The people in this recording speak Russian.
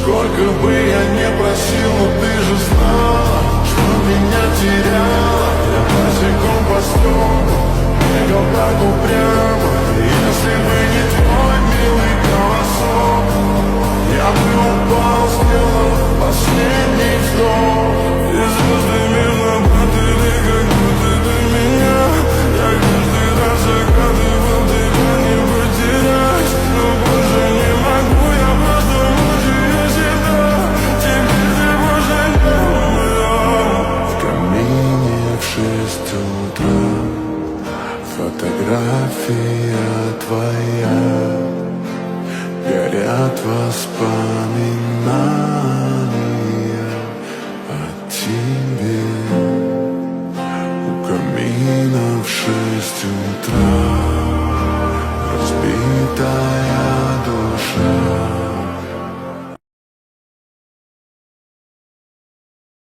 Сколько бы я не просил, но ты же знала, что меня теряла. Я босиком по стеклу бегал так упрямо. Если бы не твой милый голосок, я бы упал, сделал последний вздох. И звезды мирно падали, как будто до меня. Я каждый раз загадывал тебя не потерять, но больше не могу, я просто мучаю себя. Теперь ты больше не моя. В камине в 6 утра фотография твоя, горят воспоминания.